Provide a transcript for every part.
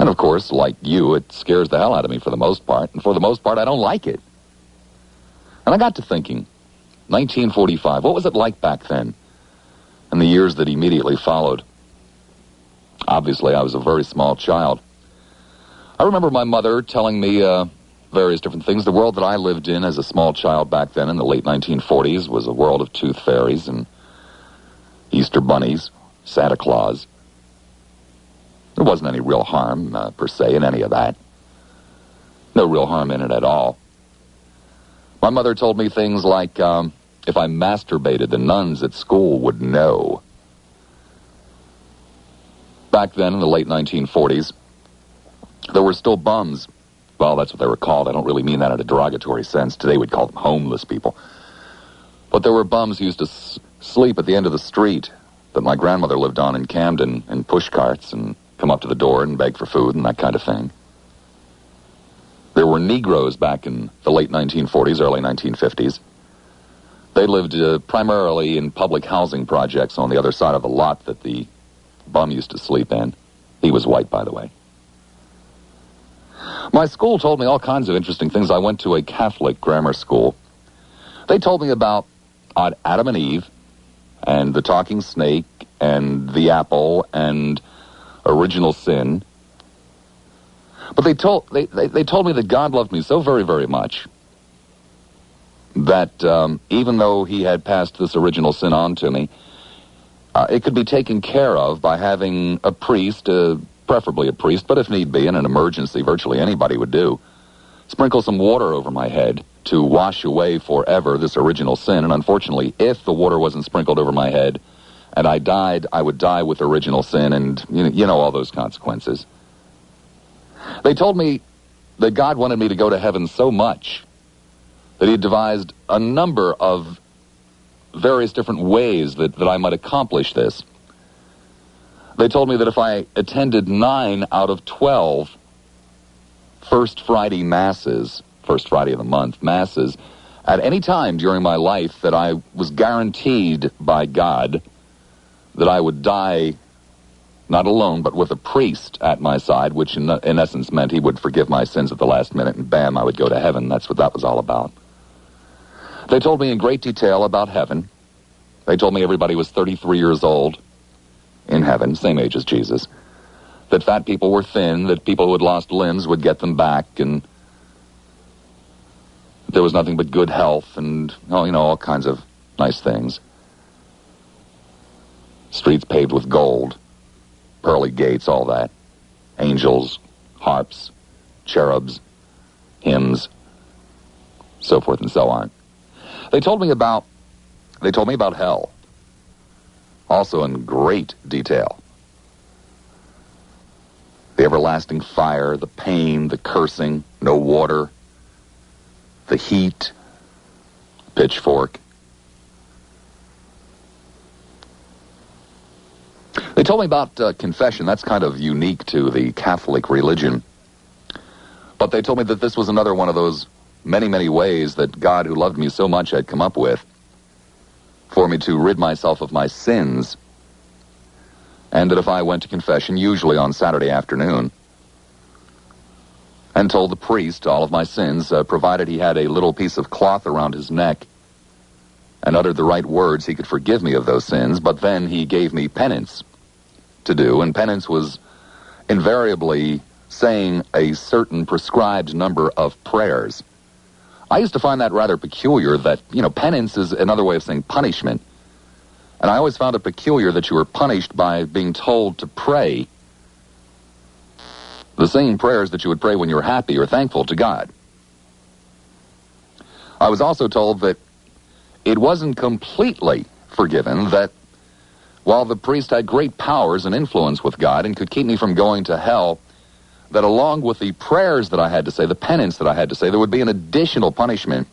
And of course, like you, it scares the hell out of me for the most part. And for the most part, I don't like it. And I got to thinking, 1945, what was it like back then? And the years that immediately followed. Obviously, I was a very small child. I remember my mother telling me various different things. The world that I lived in as a small child back then in the late 1940s was a world of tooth fairies and Easter bunnies, Santa Claus. There wasn't any real harm, per se, in any of that. No real harm in it at all. My mother told me things like, if I masturbated, the nuns at school would know. Back then, in the late 1940s, there were still bums. Well, that's what they were called. I don't really mean that in a derogatory sense. Today we'd call them homeless people. But there were bums who used to sleep at the end of the street that my grandmother lived on in Camden in push carts and come up to the door and beg for food and that kind of thing. There were Negroes back in the late 1940s, early 1950s. They lived primarily in public housing projects on the other side of the lot that the bum used to sleep in. He was white, by the way. My school told me all kinds of interesting things. I went to a Catholic grammar school. They told me about Adam and Eve and the talking snake and the apple and original sin. But they told me that God loved me so very, very much that even though he had passed this original sin on to me, it could be taken care of by having a priest, preferably a priest, but if need be, in an emergency, virtually anybody would do, sprinkle some water over my head to wash away forever this original sin. And unfortunately, if the water wasn't sprinkled over my head and I died, I would die with original sin and, you know all those consequences. They told me that God wanted me to go to heaven so much that he had devised a number of various different ways that I might accomplish this. They told me that if I attended 9 out of 12 First Friday Masses, first Friday of the month, Masses, at any time during my life, that I was guaranteed by God that I would die not alone, but with a priest at my side, which in essence meant he would forgive my sins at the last minute, and bam, I would go to heaven. That's what that was all about. They told me in great detail about heaven. They told me everybody was 33 years old in heaven, same age as Jesus. That fat people were thin, that people who had lost limbs would get them back, and there was nothing but good health and, all kinds of nice things. Streets paved with gold, pearly gates, all that. Angels, harps, cherubs, hymns, so forth and so on. They told me about hell, also in great detail. The everlasting fire, the pain, the cursing, no water, the heat, pitchfork. They told me about confession. That's kind of unique to the Catholic religion. But they told me that this was another one of those many, many ways that God, who loved me so much, had come up with for me to rid myself of my sins. And that if I went to confession, usually on Saturday afternoon, and told the priest all of my sins, provided he had a little piece of cloth around his neck and uttered the right words, he could forgive me of those sins. But then he gave me penance to do, and penance was invariably saying a certain prescribed number of prayers. I used to find that rather peculiar, that, penance is another way of saying punishment. And I always found it peculiar that you were punished by being told to pray the same prayers that you would pray when you were happy or thankful to God. I was also told that it wasn't completely forgiven, that while the priest had great powers and influence with God and could keep me from going to hell, that along with the prayers that I had to say, the penance that I had to say, there would be an additional punishment,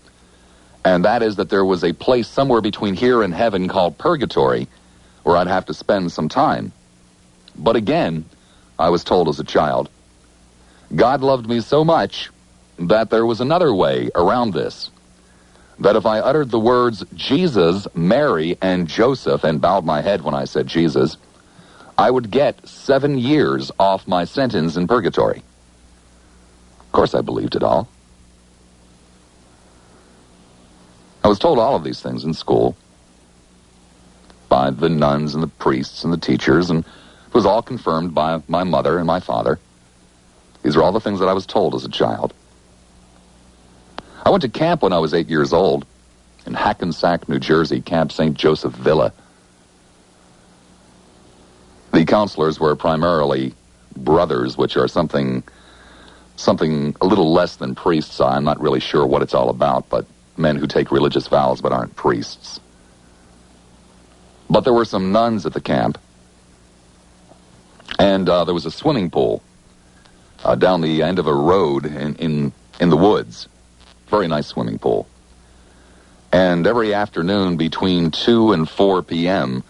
and that is that there was a place somewhere between here and heaven called purgatory, where I'd have to spend some time. But again, I was told as a child, God loved me so much that there was another way around this. That if I uttered the words Jesus, Mary, and Joseph, and bowed my head when I said Jesus, I would get 7 years off my sentence in purgatory. Of course, I believed it all. I was told all of these things in school by the nuns and the priests and the teachers, and it was all confirmed by my mother and my father. These are all the things that I was told as a child. I went to camp when I was 8 years old in Hackensack, New Jersey, Camp St. Joseph Villa. The counselors were primarily brothers, which are something a little less than priests. I'm not really sure what it's all about, but men who take religious vows but aren't priests. But there were some nuns at the camp, and there was a swimming pool down the end of a road in the woods. Very nice swimming pool. And every afternoon between 2 and 4 p.m.,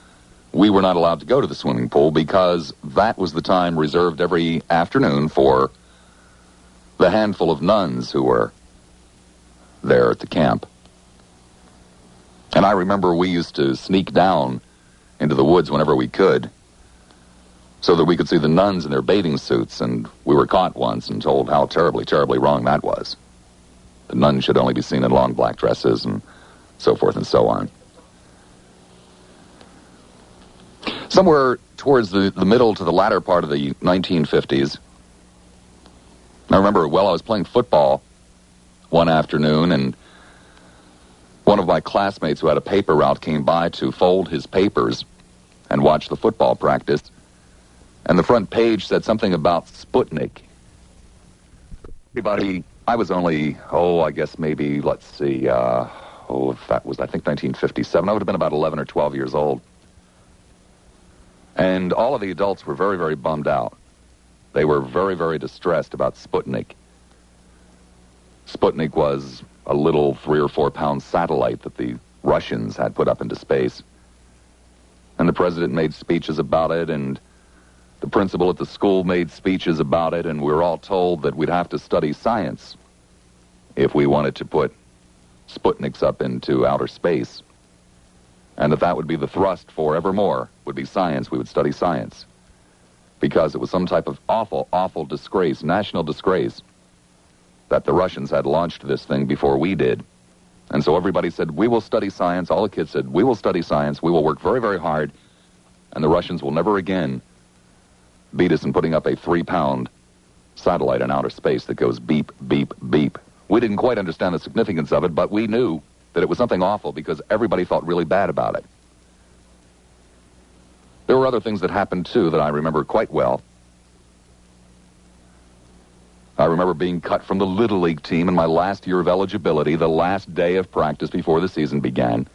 we were not allowed to go to the swimming pool because that was the time reserved every afternoon for the handful of nuns who were there at the camp. And I remember we used to sneak down into the woods whenever we could so that we could see the nuns in their bathing suits, and we were caught once and told how terribly, terribly wrong that was. The nuns should only be seen in long black dresses and so forth and so on. Somewhere towards the middle to the latter part of the 1950s, I remember, I was playing football one afternoon, and one of my classmates who had a paper route came by to fold his papers and watch the football practice, and the front page said something about Sputnik. Everybody, I was only, I guess maybe, let's see, that was, I think, 1957. I would have been about 11 or 12 years old. And all of the adults were very, very bummed out. They were very, very distressed about Sputnik. Sputnik was a little 3 or 4 pound satellite that the Russians had put up into space. And the president made speeches about it, and the principal at the school made speeches about it, and we were all told that we'd have to study science if we wanted to put Sputniks up into outer space. And that would be the thrust forevermore, would be science. We would study science. Because it was some type of awful, awful disgrace, national disgrace, that the Russians had launched this thing before we did. And so everybody said, we will study science. All the kids said, we will study science. We will work very, very hard. And the Russians will never again beat us in putting up a 3-pound satellite in outer space that goes beep, beep, beep. We didn't quite understand the significance of it, but we knew that it was something awful because everybody felt really bad about it. There were other things that happened, too, that I remember quite well. I remember being cut from the Little League team in my last year of eligibility, the last day of practice before the season began.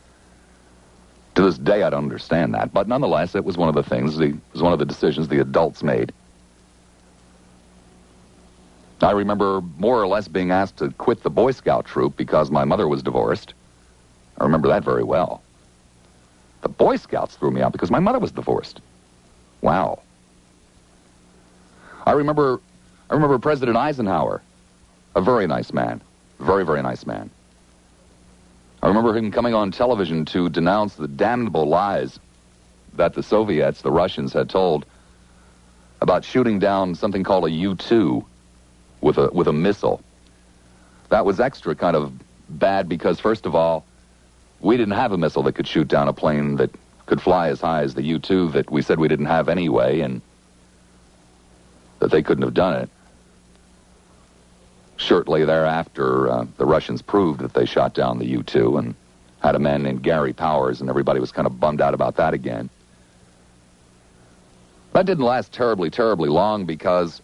To this day, I don't understand that, but nonetheless, it was one of the things, it was one of the decisions the adults made. I remember more or less being asked to quit the Boy Scout troop because my mother was divorced. I remember that very well. The Boy Scouts threw me out because my mother was divorced. Wow. I remember President Eisenhower, a very nice man, very, very nice man. I remember him coming on television to denounce the damnable lies that the Soviets, the Russians, had told about shooting down something called a U-2 with a missile. That was extra kind of bad because, first of all, we didn't have a missile that could shoot down a plane that could fly as high as the U-2 that we said we didn't have anyway, and that they couldn't have done it. Shortly thereafter, the Russians proved that they shot down the U-2 and had a man named Gary Powers, and everybody was kind of bummed out about that again. That didn't last terribly, terribly long because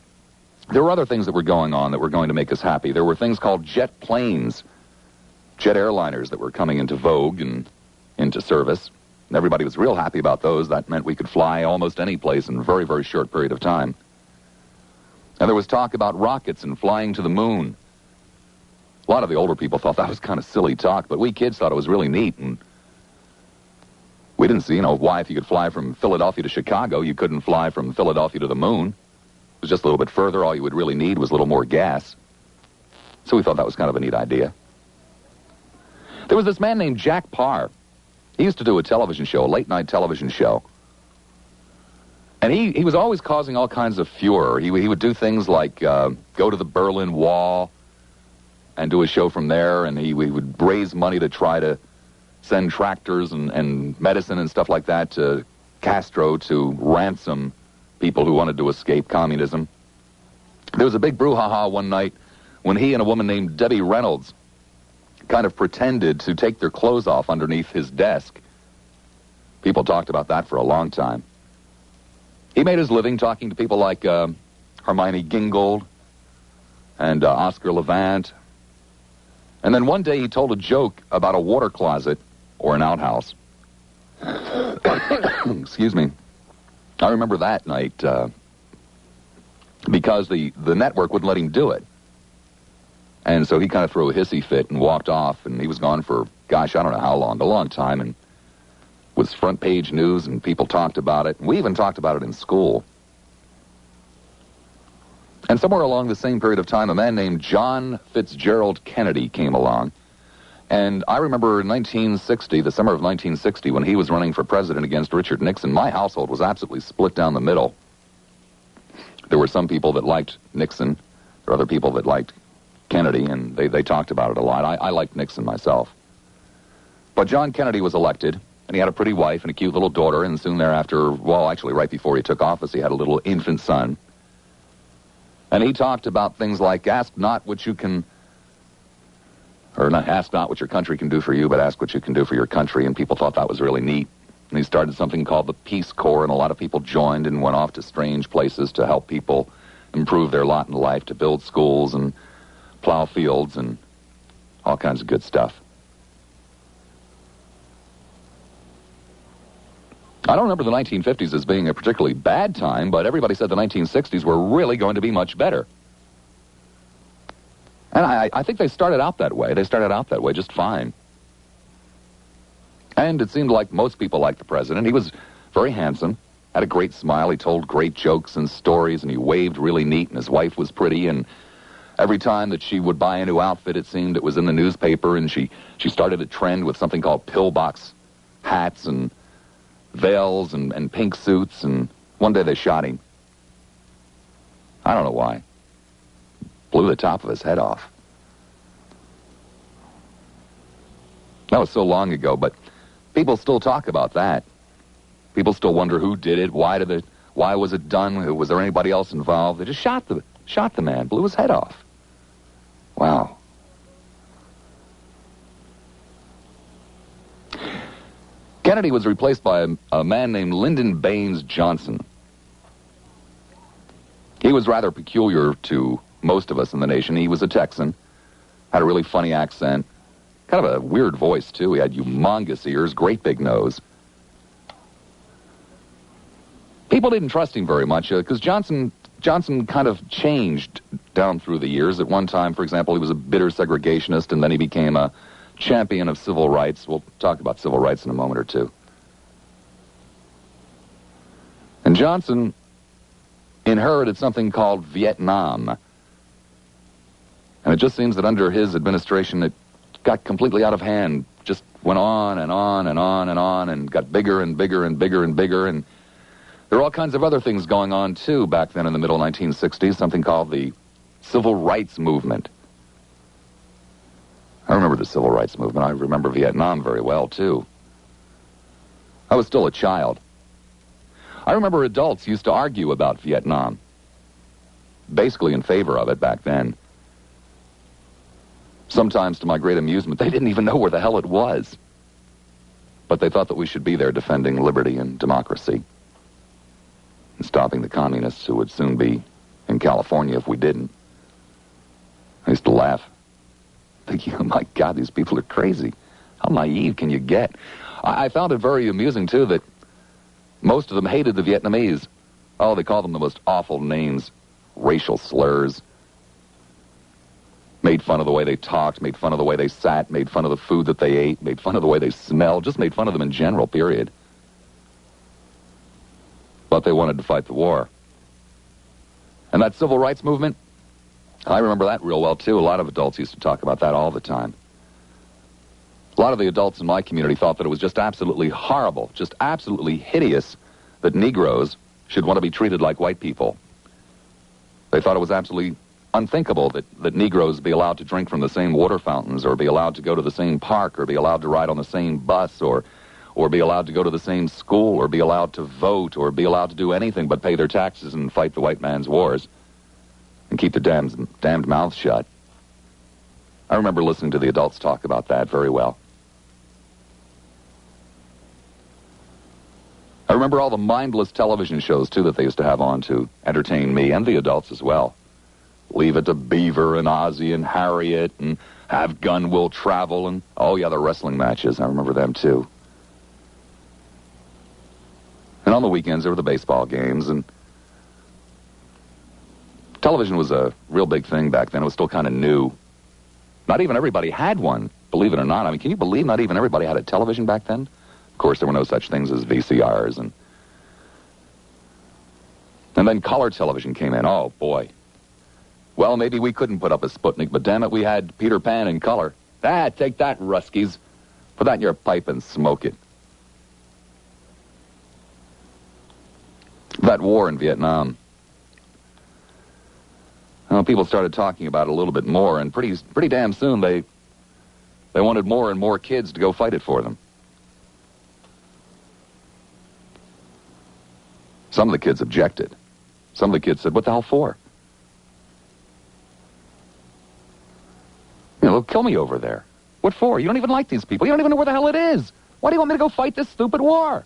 there were other things that were going on that were going to make us happy. There were things called jet planes, jet airliners that were coming into vogue and into service. And everybody was real happy about those. That meant we could fly almost any place in a very, very short period of time. And there was talk about rockets and flying to the moon. A lot of the older people thought that was kind of silly talk, but we kids thought it was really neat. And we didn't see, why if you could fly from Philadelphia to Chicago, you couldn't fly from Philadelphia to the moon. It was just a little bit further. All you would really need was a little more gas. So we thought that was kind of a neat idea. There was this man named Jack Parr. He used to do a television show, a late-night television show. And he was always causing all kinds of furor. He would do things like go to the Berlin Wall and do a show from there, and he would raise money to try to send tractors and medicine and stuff like that to Castro to ransom people who wanted to escape communism. There was a big brouhaha one night when he and a woman named Debbie Reynolds kind of pretended to take their clothes off underneath his desk. People talked about that for a long time. He made his living talking to people like Hermione Gingold and Oscar Levant. And then one day he told a joke about a water closet or an outhouse. Excuse me. I remember that night because the network wouldn't let him do it. And so he kind of threw a hissy fit and walked off, and he was gone for, gosh, I don't know how long, a long time, and was front page news, and people talked about it. We even talked about it in school. And somewhere along the same period of time, a man named John Fitzgerald Kennedy came along. And I remember in 1960, the summer of 1960, when he was running for president against Richard Nixon, my household was absolutely split down the middle. There were some people that liked Nixon. There were other people that liked Kennedy, and they talked about it a lot. I liked Nixon myself. But John Kennedy was elected, and he had a pretty wife and a cute little daughter, and soon thereafter, well, actually right before he took office, he had a little infant son. And he talked about things like, ask not what you can, or not, ask not what your country can do for you, but ask what you can do for your country, and people thought that was really neat. And he started something called the Peace Corps, and a lot of people joined and went off to strange places to help people improve their lot in life, to build schools and plow fields and all kinds of good stuff. I don't remember the 1950s as being a particularly bad time, but everybody said the 1960s were really going to be much better. And I think they started out that way. They started out that way just fine. And it seemed like most people liked the president. He was very handsome, had a great smile. He told great jokes and stories, and he waved really neat, and his wife was pretty, and every time that she would buy a new outfit, it seemed it was in the newspaper, and she started a trend with something called pillbox hats and veils and pink suits, and one day they shot him. I don't know why. Blew the top of his head off. That was so long ago, but people still talk about that. People still wonder who did it, why was it done, was there anybody else involved? They just shot the man, blew his head off. Wow. Kennedy was replaced by a man named Lyndon Baines Johnson. He was rather peculiar to most of us in the nation. He was a Texan, had a really funny accent, kind of a weird voice, too. He had humongous ears, great big nose. People didn't trust him very much because Johnson kind of changed down through the years. At one time, for example, he was a bitter segregationist, and then he became a champion of civil rights. We'll talk about civil rights in a moment or two. And Johnson inherited something called Vietnam. And it just seems that under his administration, it got completely out of hand. Just went on and on and on and on and got bigger and bigger and bigger and bigger. And there were all kinds of other things going on, too, back then in the middle 1960s, something called the Civil Rights Movement. I remember the Civil Rights Movement. I remember Vietnam very well, too. I was still a child. I remember adults used to argue about Vietnam, basically in favor of it back then. Sometimes, to my great amusement, they didn't even know where the hell it was. But they thought that we should be there defending liberty and democracy and stopping the communists who would soon be in California if we didn't. I used to laugh, thinking, oh my God, these people are crazy. How naive can you get? I found it very amusing, too, that most of them hated the Vietnamese. Oh, they called them the most awful names, racial slurs. Made fun of the way they talked, made fun of the way they sat, made fun of the food that they ate, made fun of the way they smelled, just made fun of them in general, period. But they wanted to fight the war. And that civil rights movement, I remember that real well, too. A lot of adults used to talk about that all the time. A lot of the adults in my community thought that it was just absolutely horrible, just absolutely hideous that Negroes should want to be treated like white people. They thought it was absolutely unthinkable that Negroes be allowed to drink from the same water fountains, or be allowed to go to the same park, or be allowed to ride on the same bus, or be allowed to go to the same school, or be allowed to vote, or be allowed to do anything but pay their taxes and fight the white man's wars and keep their damned mouths shut. I remember listening to the adults talk about that very well. I remember all the mindless television shows, too, that they used to have on to entertain me and the adults as well. Leave It to Beaver and Ozzie and Harriet and Have Gun Will Travel and, oh yeah, the wrestling matches. I remember them, too. And on the weekends, there were the baseball games, and television was a real big thing back then. It was still kind of new. Not even everybody had one, believe it or not. I mean, can you believe not even everybody had a television back then? Of course, there were no such things as VCRs. And then color television came in. Oh, boy. Well, maybe we couldn't put up a Sputnik, but damn it, we had Peter Pan in color. Take that, Ruskies. Put that in your pipe and smoke it. That war in Vietnam. Well, people started talking about it a little bit more, and pretty damn soon they wanted more and more kids to go fight it for them. Some of the kids objected. Some of the kids said, what the hell for? You know, they'll kill me over there. What for? You don't even like these people. You don't even know where the hell it is. Why do you want me to go fight this stupid war?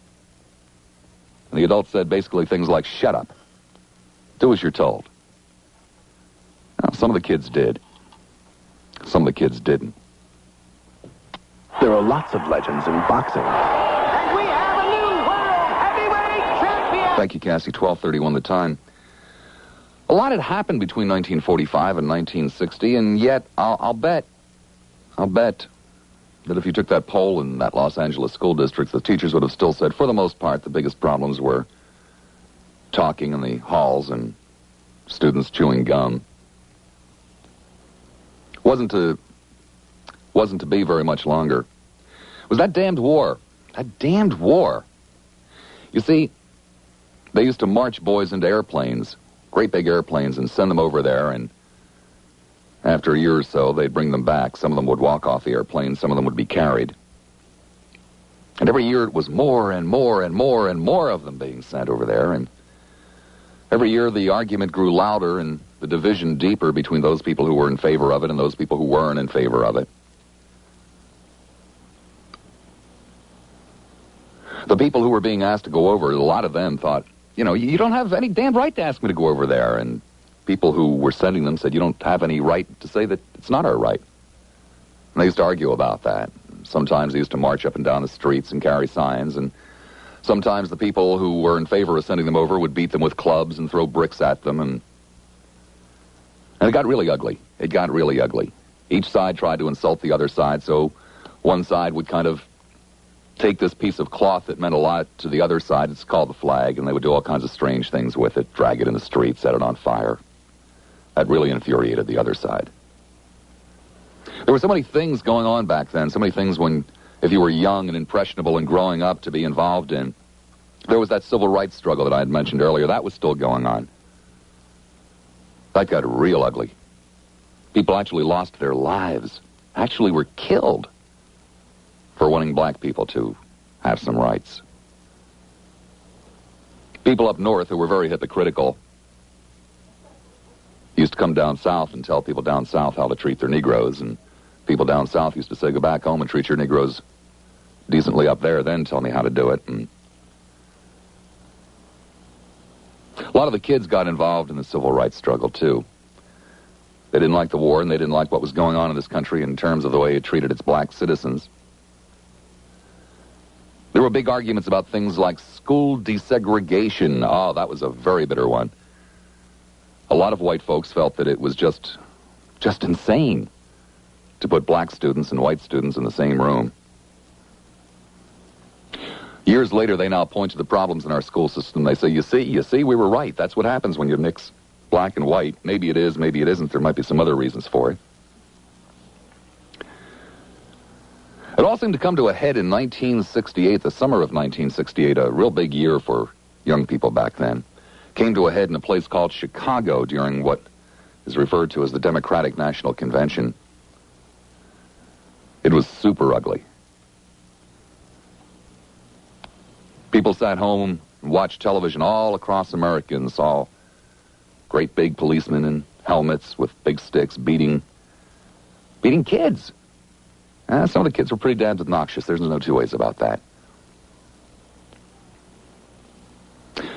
And the adults said basically things like, shut up. Do as you're told. Now, some of the kids did. Some of the kids didn't. There are lots of legends in boxing. And we have a new world heavyweight champion! Thank you, Cassie. 12:31 the time. A lot had happened between 1945 and 1960, and yet I'll bet that if you took that poll in that Los Angeles school district, the teachers would have still said, for the most part, the biggest problems were talking in the halls and students chewing gum. Wasn't to be very much longer. It was that damned war. That damned war. You see, they used to march boys into airplanes, great big airplanes, and send them over there, and after a year or so, they'd bring them back. Some of them would walk off the airplane, some of them would be carried. And every year it was more and more and more and more of them being sent over there, and every year the argument grew louder and the division deeper between those people who were in favor of it and those people who weren't in favor of it. The people who were being asked to go over, a lot of them thought, you know, you don't have any damn right to ask me to go over there. And people who were sending them said, you don't have any right to say that it's not our right. And they used to argue about that. Sometimes they used to march up and down the streets and carry signs, and sometimes the people who were in favor of sending them over would beat them with clubs and throw bricks at them, and it got really ugly. It got really ugly. Each side tried to insult the other side, so one side would kind of take this piece of cloth that meant a lot to the other side. It's called the flag, and they would do all kinds of strange things with it, drag it in the street, set it on fire. That really infuriated the other side. There were so many things going on back then, so many things if you were young and impressionable and growing up to be involved in. There was that civil rights struggle that I had mentioned earlier. That was still going on. That got real ugly. People actually lost their lives, actually were killed for wanting black people to have some rights. People up north who were very hypocritical used to come down south and tell people down south how to treat their Negroes, and people down south used to say, go back home and treat your Negroes decently up there, then tell me how to do it. And a lot of the kids got involved in the civil rights struggle, too. They didn't like the war, and they didn't like what was going on in this country in terms of the way it treated its black citizens. There were big arguments about things like school desegregation. Oh, that was a very bitter one. A lot of white folks felt that it was just insane to put black students and white students in the same room. Years later, they now point to the problems in our school system. They say, you see, we were right. That's what happens when you mix black and white. Maybe it is, maybe it isn't. There might be some other reasons for it. It all seemed to come to a head in 1968, the summer of 1968, a real big year for young people back then. came to a head in a place called Chicago during what is referred to as the Democratic National Convention. It was super ugly. People sat home and watched television all across America and saw great big policemen in helmets with big sticks beating kids. Some of the kids were pretty damned obnoxious. There's no two ways about that.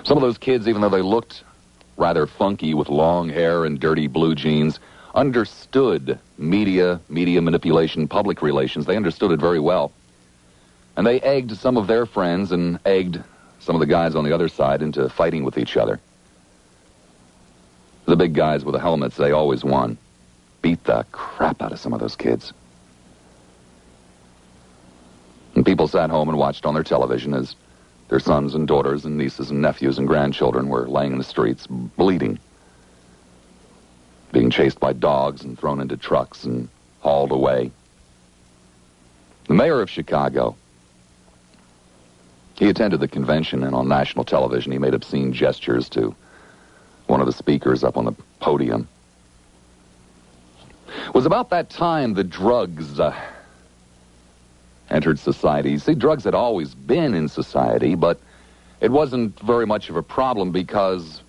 Some of those kids, even though they looked rather funky with long hair and dirty blue jeans, understood media manipulation, public relations. They understood it very well. And they egged some of their friends and egged some of the guys on the other side into fighting with each other. The big guys with the helmets, they always won. Beat the crap out of some of those kids. And people sat home and watched on their television as their sons and daughters and nieces and nephews and grandchildren were laying in the streets, bleeding, being chased by dogs and thrown into trucks and hauled away. The mayor of Chicago, he attended the convention, and on national television he made obscene gestures to one of the speakers up on the podium. It was about that time the drugs entered society. You see, drugs had always been in society, but it wasn't very much of a problem because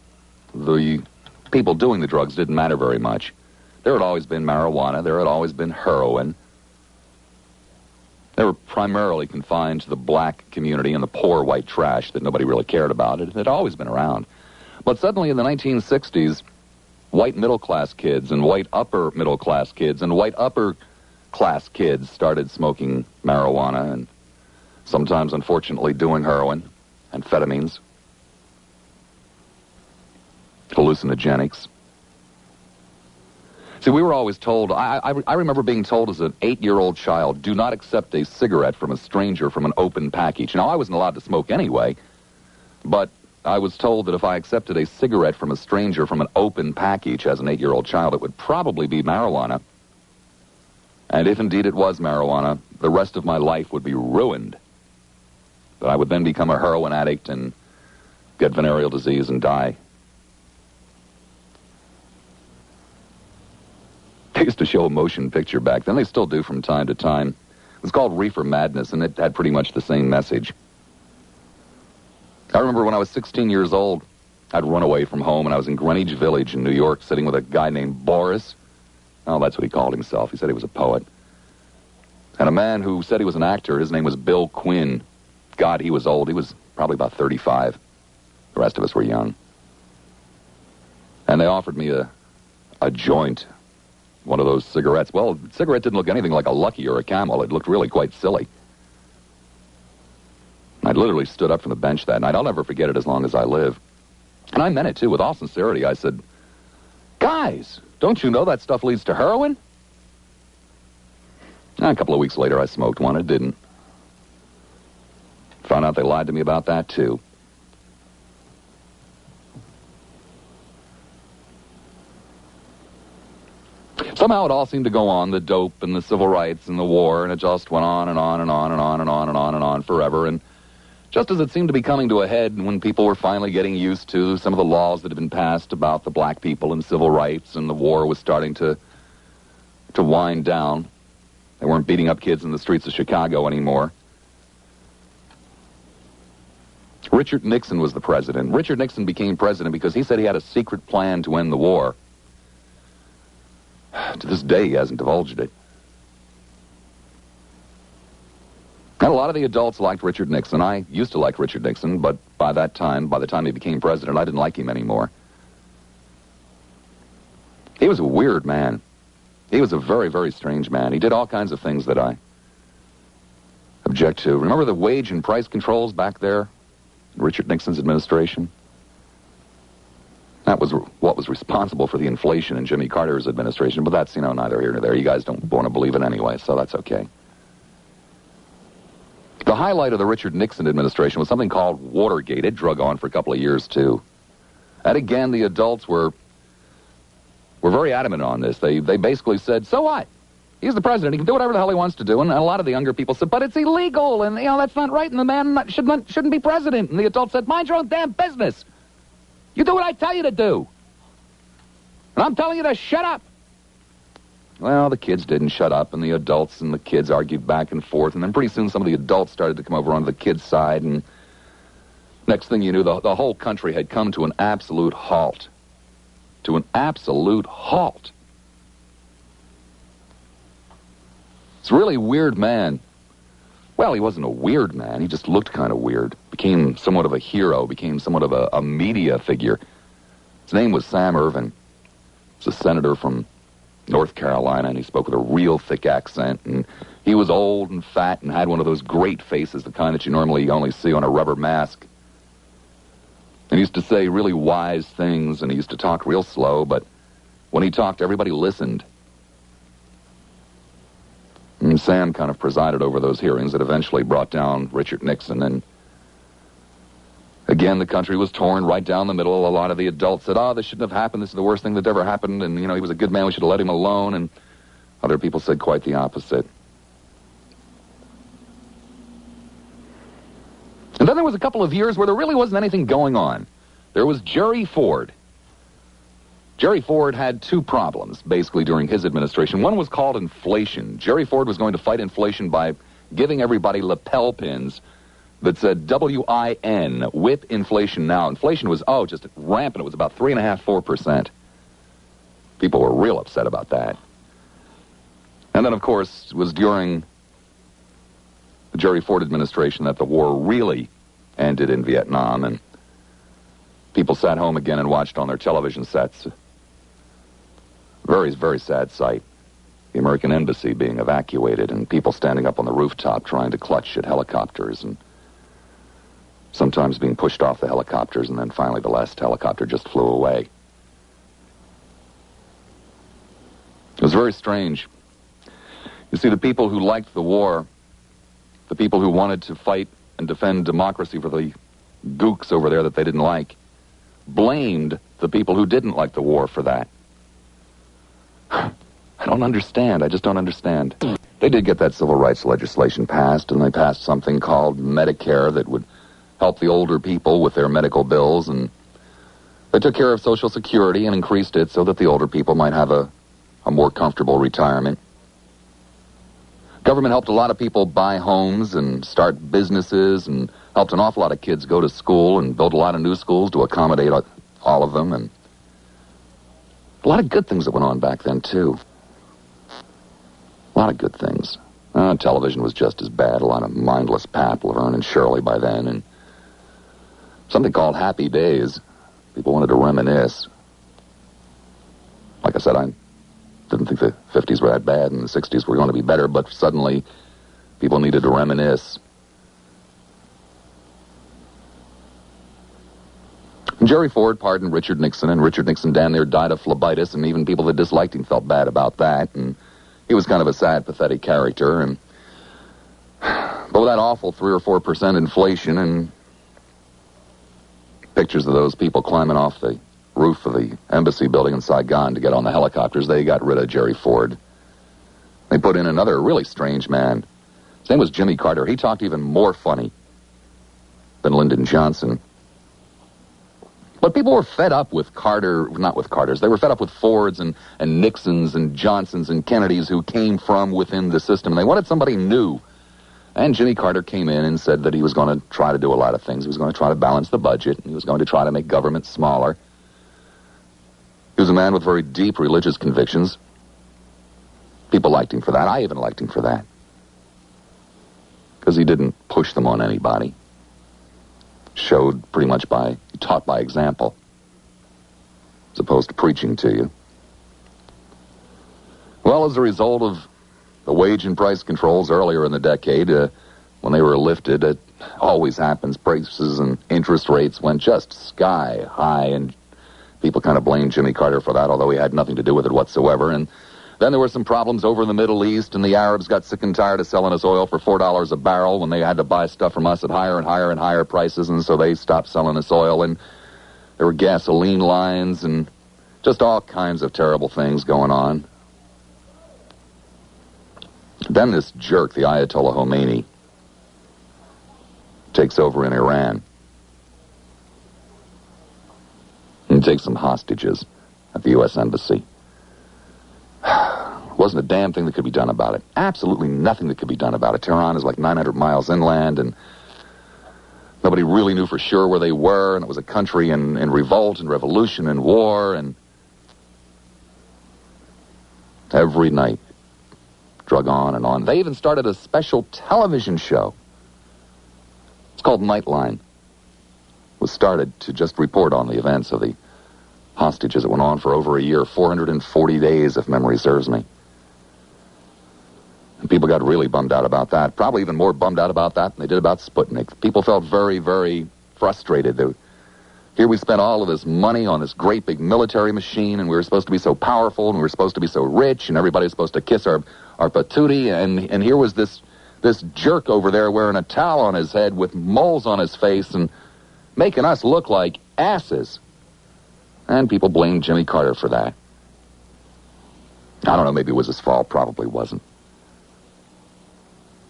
the people doing the drugs didn't matter very much. There had always been marijuana. There had always been heroin. They were primarily confined to the black community and the poor white trash that nobody really cared about. It had always been around. But suddenly in the 1960s, white middle-class kids and white upper-middle-class kids and white upper-class kids started smoking marijuana and sometimes, unfortunately, doing heroin, amphetamines, hallucinogenics. See, we were always told, I remember being told as an 8-year-old child, do not accept a cigarette from a stranger from an open package. Now, I wasn't allowed to smoke anyway, but I was told that if I accepted a cigarette from a stranger from an open package as an 8-year-old child, it would probably be marijuana. And if indeed it was marijuana, the rest of my life would be ruined. That I would then become a heroin addict and get venereal disease and die. They used to show a motion picture back then. They still do from time to time. It was called Reefer Madness, and it had pretty much the same message. I remember when I was 16 years old, I'd run away from home, and I was in Greenwich Village in New York, sitting with a guy named Boris. Oh, that's what he called himself. He said he was a poet. And a man who said he was an actor, his name was Bill Quinn. God, he was old. He was probably about 35. The rest of us were young. And they offered me a joint, one of those cigarettes. Well, a cigarette didn't look anything like a Lucky or a Camel. It looked really quite silly. I literally stood up from the bench that night. I'll never forget it as long as I live. And I meant it, too, with all sincerity. I said, guys, don't you know that stuff leads to heroin? And a couple of weeks later, I smoked one. It didn't. Found out they lied to me about that, too. Somehow it all seemed to go on, the dope and the civil rights and the war, and it just went on and on and on and on and on and on and on forever. And just as it seemed to be coming to a head when people were finally getting used to some of the laws that had been passed about the black people and civil rights, and the war was starting to wind down. They weren't beating up kids in the streets of Chicago anymore. Richard Nixon was the president. Richard Nixon became president because he said he had a secret plan to end the war. To this day, he hasn't divulged it. And a lot of the adults liked Richard Nixon. I used to like Richard Nixon, but by the time he became president, I didn't like him anymore. He was a weird man. He was a very, very strange man. He did all kinds of things that I object to. Remember the wage and price controls back there in Richard Nixon's administration? That was what was responsible for the inflation in Jimmy Carter's administration, but that's, neither here nor there. You guys don't want to believe it anyway, so that's okay. The highlight of the Richard Nixon administration was something called Watergate. It drug on for a couple of years, too. And again, the adults were very adamant on this. They basically said, so what? He's the president. He can do whatever the hell he wants to do. And a lot of the younger people said, but it's illegal, and, that's not right, and the man shouldn't be president. And the adults said, mind your own damn business. You do what I tell you to do. And I'm telling you to shut up. Well, the kids didn't shut up, and the adults and the kids argued back and forth, and then pretty soon some of the adults started to come over onto the kids' side, and next thing you knew, the whole country had come to an absolute halt. To an absolute halt. It's a really weird man. Well, he wasn't a weird man. He just looked kind of weird. Became somewhat of a hero. Became somewhat of a media figure. His name was Sam Ervin. He was a senator from North Carolina, and he spoke with a real thick accent. And he was old and fat and had one of those great faces, the kind that you normally only see on a rubber mask. And he used to say really wise things, and he used to talk real slow, but when he talked, everybody listened. And Sam kind of presided over those hearings that eventually brought down Richard Nixon. And again, the country was torn right down the middle. A lot of the adults said, oh, this shouldn't have happened. This is the worst thing that ever happened. And, he was a good man. We should have let him alone. And other people said quite the opposite. And then there was a couple of years where there really wasn't anything going on. There was Jerry Ford. Jerry Ford had two problems, basically, during his administration. One was called inflation. Jerry Ford was going to fight inflation by giving everybody lapel pins that said W-I-N, whip inflation now. Inflation was, just rampant. It was about 3.5%, 4%. People were real upset about that. And then, of course, it was during the Jerry Ford administration that the war really ended in Vietnam, and people sat home again and watched on their television sets. Very, very sad sight. The American embassy being evacuated and people standing up on the rooftop trying to clutch at helicopters and sometimes being pushed off the helicopters, and then finally the last helicopter just flew away. It was very strange. You see, the people who liked the war, the people who wanted to fight and defend democracy for the gooks over there that they didn't like, blamed the people who didn't like the war for that. I don't understand. I just don't understand. They did get that civil rights legislation passed, and they passed something called Medicare that would help the older people with their medical bills, and they took care of Social Security and increased it so that the older people might have a more comfortable retirement. Government helped a lot of people buy homes and start businesses, and helped an awful lot of kids go to school and build a lot of new schools to accommodate all of them, and a lot of good things that went on back then, too. A lot of good things. Television was just as bad. A lot of mindless pap, Laverne and Shirley by then, and something called Happy Days. People wanted to reminisce. Like I said, I didn't think the 50s were that bad and the 60s were going to be better, but suddenly people needed to reminisce. And Jerry Ford pardoned Richard Nixon, and Richard Nixon down there died of phlebitis, and even people that disliked him felt bad about that, and he was kind of a sad, pathetic character. And but with that awful 3 or 4% inflation and pictures of those people climbing off the roof of the embassy building in Saigon to get on the helicopters, they got rid of Jerry Ford. They put in another really strange man. His name was Jimmy Carter. He talked even more funny than Lyndon Johnson. But people were fed up with not with Carters. They were fed up with Fords and Nixons and Johnsons and Kennedys who came from within the system. They wanted somebody new. And Jimmy Carter came in and said that he was going to try to do a lot of things. He was going to try to balance the budget. And he was going to try to make government smaller. He was a man with very deep religious convictions. People liked him for that. I even liked him for that. Because he didn't push them on anybody. Showed pretty much taught by example, as opposed to preaching to you. Well, as a result of the wage and price controls earlier in the decade, when they were lifted, it always happens, prices and interest rates went just sky high, and people kind of blamed Jimmy Carter for that, although he had nothing to do with it whatsoever. And then there were some problems over in the Middle East, and the Arabs got sick and tired of selling us oil for $4 a barrel when they had to buy stuff from us at higher and higher and higher prices, and so they stopped selling us oil. And there were gasoline lines and just all kinds of terrible things going on. Then this jerk, the Ayatollah Khomeini, takes over in Iran. and take some hostages at the U.S. Embassy. Wasn't a damn thing that could be done about it. Absolutely nothing that could be done about it. Tehran is like 900 miles inland, and nobody really knew for sure where they were, and it was a country in revolt and revolution and war, and every night drug on and on. They even started a special television show. It's called Nightline. It was started to just report on the events of the hostages. It went on for over a year, 440 days, if memory serves me. And people got really bummed out about that. Probably even more bummed out about that than they did about Sputnik. People felt very, very frustrated. Here we spent all of this money on this great big military machine, and we were supposed to be so powerful, and we were supposed to be so rich, and everybody was supposed to kiss our patootie, and here was this jerk over there wearing a towel on his head with moles on his face and making us look like asses. And people blamed Jimmy Carter for that. I don't know, maybe it was his fault, probably wasn't.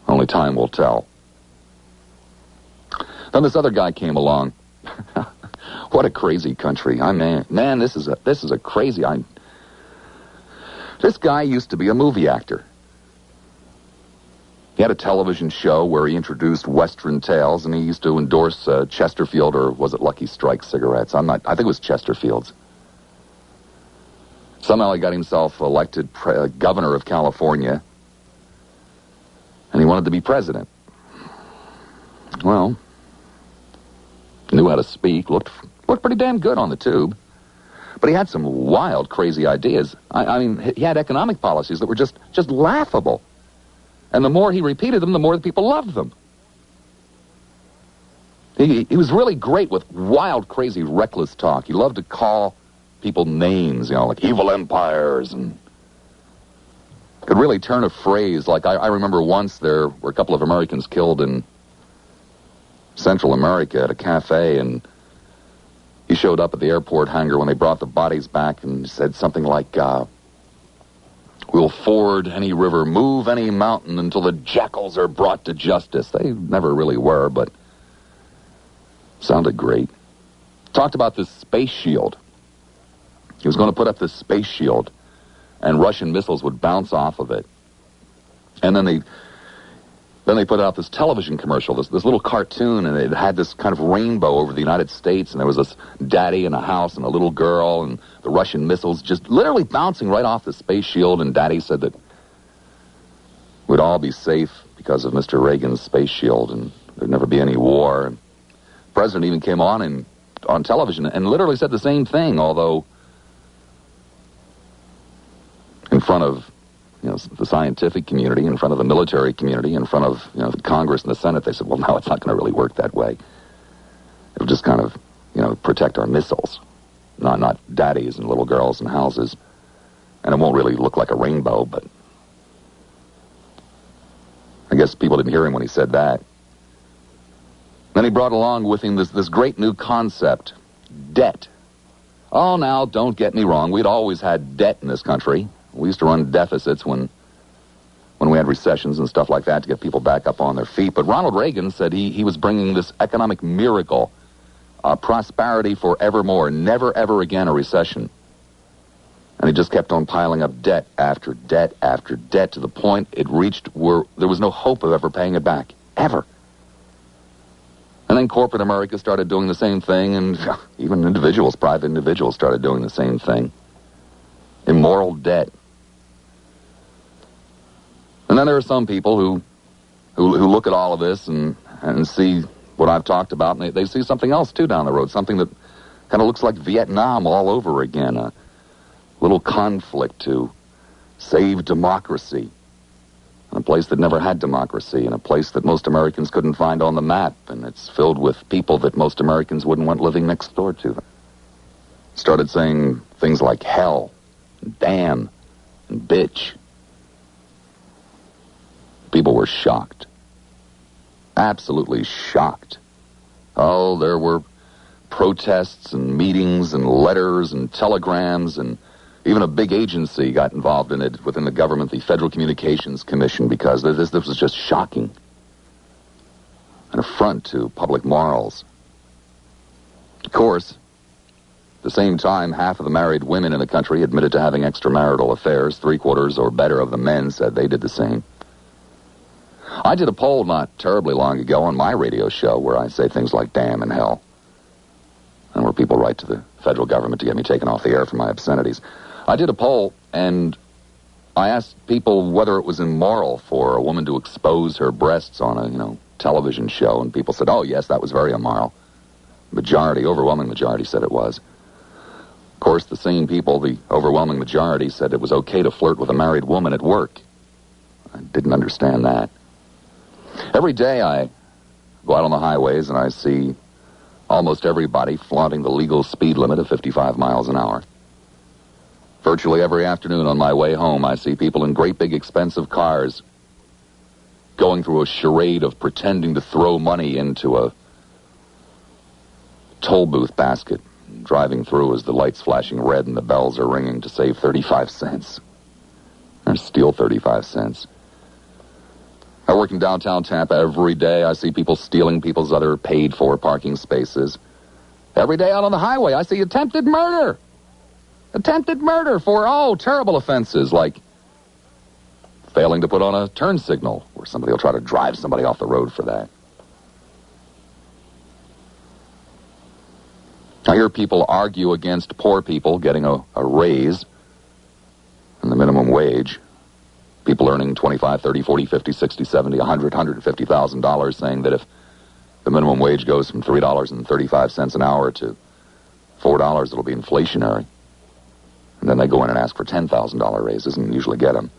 Only time will tell. Then this other guy came along. What a crazy country. Man, this is a crazy... This guy used to be a movie actor. He had a television show where he introduced Western tales, and he used to endorse Chesterfield, or was it Lucky Strike cigarettes? I think it was Chesterfield's. Somehow he got himself elected governor of California, and he wanted to be president. Well, knew how to speak, looked pretty damn good on the tube. But he had some wild, crazy ideas. I mean, he had economic policies that were just laughable. And the more he repeated them, the more the people loved them. He was really great with wild, crazy, reckless talk. He loved to call people names, like evil empires, and could really turn a phrase. Like, I remember once there were a couple of Americans killed in Central America at a cafe, and he showed up at the airport hangar when they brought the bodies back and said something like, we'll ford any river, move any mountain until the jackals are brought to justice. They never really were, but sounded great. Talked about this space shield. He was going to put up this space shield, and Russian missiles would bounce off of it. And then they put out this television commercial, this little cartoon, and it had this kind of rainbow over the United States, and there was this daddy in a house and a little girl, and the Russian missiles just literally bouncing right off the space shield, and Daddy said that we'd all be safe because of Mr. Reagan's space shield, and there'd never be any war. And the president even came on television and literally said the same thing, although in front of the scientific community, in front of the military community, in front of the Congress and the Senate, they said, well, no, it's not going to really work that way. It'll just kind of protect our missiles, not daddies and little girls and houses, and it won't really look like a rainbow. But I guess people didn't hear him when he said that. Then he brought along with him this great new concept, debt. Oh, now, don't get me wrong, we'd always had debt in this country. We used to run deficits when we had recessions and stuff like that to get people back up on their feet. But Ronald Reagan said he was bringing this economic miracle, prosperity forevermore, never ever again a recession. And he just kept on piling up debt after debt after debt to the point it reached where there was no hope of ever paying it back, ever. And then corporate America started doing the same thing, and even private individuals started doing the same thing. Immoral debt. And then there are some people who look at all of this and see what I've talked about, and they see something else, too, down the road, something that kind of looks like Vietnam all over again, a little conflict to save democracy, in a place that never had democracy, in a place that most Americans couldn't find on the map, and it's filled with people that most Americans wouldn't want living next door to them. Started saying things like hell, and damn, and bitch. People were shocked. Absolutely shocked. Oh, there were protests and meetings and letters and telegrams, and even a big agency got involved in it within the government, the Federal Communications Commission, because this was just shocking. An affront to public morals. Of course, At the same time, half of the married women in the country admitted to having extramarital affairs. 3/4 or better of the men said they did the same. I did a poll not terribly long ago on my radio show where I say things like damn and hell, and where people write to the federal government to get me taken off the air for my obscenities. I did a poll, and I asked people whether it was immoral for a woman to expose her breasts on a, television show, and people said, oh, yes, that was very immoral. Overwhelming majority said it was. Of course, the same people, the overwhelming majority, said it was okay to flirt with a married woman at work. I didn't understand that. Every day I go out on the highways and I see almost everybody flaunting the legal speed limit of 55 miles an hour. Virtually every afternoon on my way home, I see people in great big expensive cars going through a charade of pretending to throw money into a toll booth basket, driving through as the light's flashing red and the bells are ringing to save 35 cents. Or steal 35 cents. I work in downtown Tampa every day. I see people stealing people's other paid-for parking spaces. Every day out on the highway, I see attempted murder. Attempted murder for, terrible offenses like failing to put on a turn signal, where somebody will try to drive somebody off the road for that. I hear people argue against poor people getting a raise in the minimum wage. People earning $25, $30, $40, $50, $60, $70, $100, $150,000 saying that if the minimum wage goes from $3.35 an hour to $4, it'll be inflationary. And then they go in and ask for $10,000 raises and usually get them.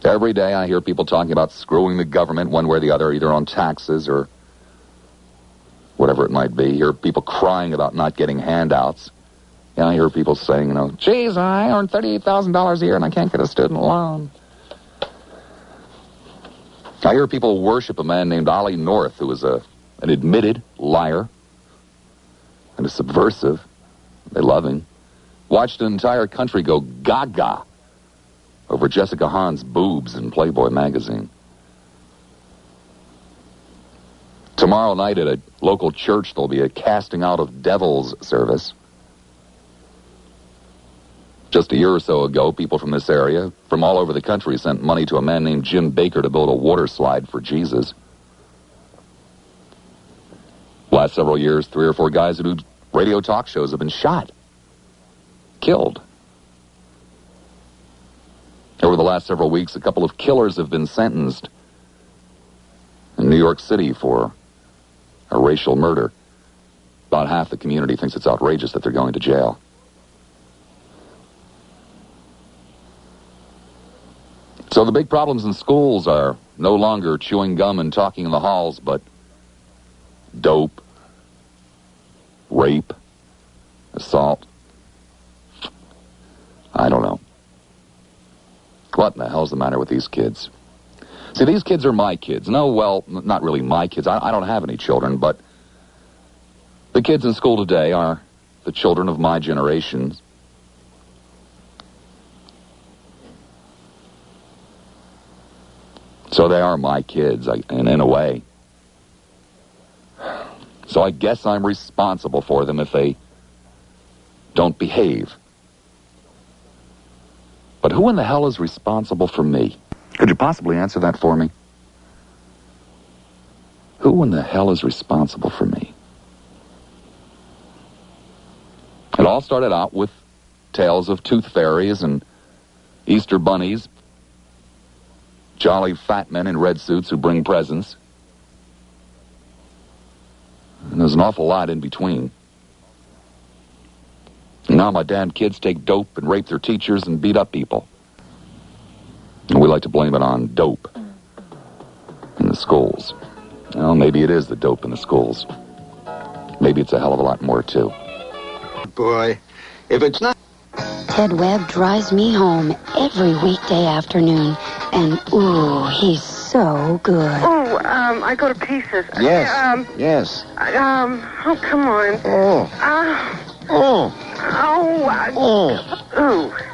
Every day I hear people talking about screwing the government one way or the other, either on taxes or whatever it might be. I hear people crying about not getting handouts. And I hear people saying, geez, I earn $38,000 a year and I can't get a student loan. I hear people worship a man named Ollie North, who is an admitted liar and a subversive. They love him. Watched an entire country go gaga over Jessica Hahn's boobs in Playboy magazine. Tomorrow night at a local church, there'll be a casting out of devils service. Just a year or so ago, people from this area, from all over the country, sent money to a man named Jim Baker to build a water slide for Jesus. Last several years, 3 or 4 guys who do radio talk shows have been shot, killed. Over the last several weeks, a couple of killers have been sentenced in New York City for a racial murder. About half the community thinks it's outrageous that they're going to jail. So the big problems in schools are no longer chewing gum and talking in the halls, but dope, rape, assault. I don't know. What in the hell's the matter with these kids? See, these kids are my kids. No, well, not really my kids. I don't have any children, but the kids in school today are the children of my generation. So they are my kids, and in a way. So I guess I'm responsible for them if they don't behave. But who in the hell is responsible for me? Could you possibly answer that for me? Who in the hell is responsible for me? It all started out with tales of tooth fairies and Easter bunnies, jolly fat men in red suits who bring presents. And there's an awful lot in between. And now my damn kids take dope and rape their teachers and beat up people. And we like to blame it on dope in the schools. Well, maybe it is the dope in the schools. Maybe it's a hell of a lot more, too. Boy, if it's not... Ted Webb drives me home every weekday afternoon. And, ooh, he's so good. Oh, I go to pieces. Yes, yes. Oh, come on. Oh. Ooh.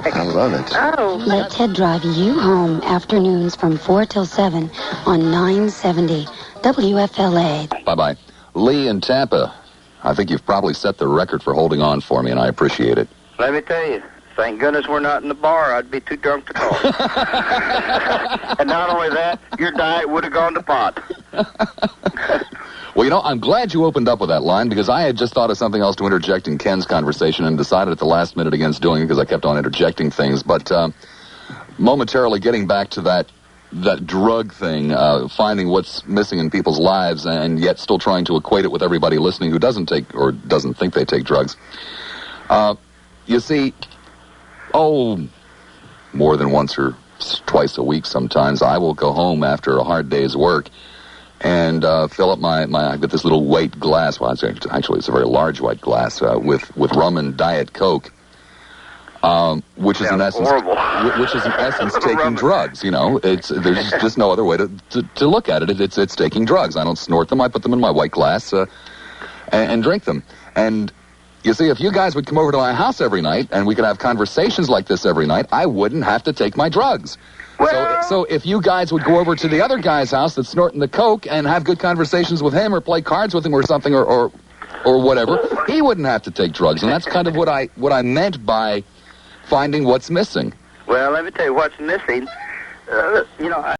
I love it. Oh. Let Ted drive you home afternoons from 4 till 7 on 970 WFLA. Bye-bye. Lee in Tampa. I think you've probably set the record for holding on for me, and I appreciate it. Let me tell you, thank goodness we're not in the bar. I'd be too drunk to call. And not only that, your diet would have gone to pot. Well, you know, I'm glad you opened up with that line, because I had just thought of something else to interject in Ken's conversation and decided at the last minute against doing it because I kept on interjecting things. But momentarily getting back to that drug thing, finding what's missing in people's lives and yet still trying to equate it with everybody listening who doesn't take or doesn't think they take drugs. You see, more than once or twice a week sometimes, I will go home after a hard day's work and fill up I've got this little white glass. Well, actually, it's a very large white glass with rum and Diet Coke, which is in essence taking drugs. You know, there's just no other way to look at it. It's taking drugs. I don't snort them. I put them in my white glass and drink them. And you see, if you guys would come over to my house every night and we could have conversations like this every night, I wouldn't have to take my drugs. So if you guys would go over to the other guy's house that's snorting the coke and have good conversations with him or play cards with him or something or whatever, he wouldn't have to take drugs. And that's kind of what I meant by finding what's missing. Well, let me tell you what's missing.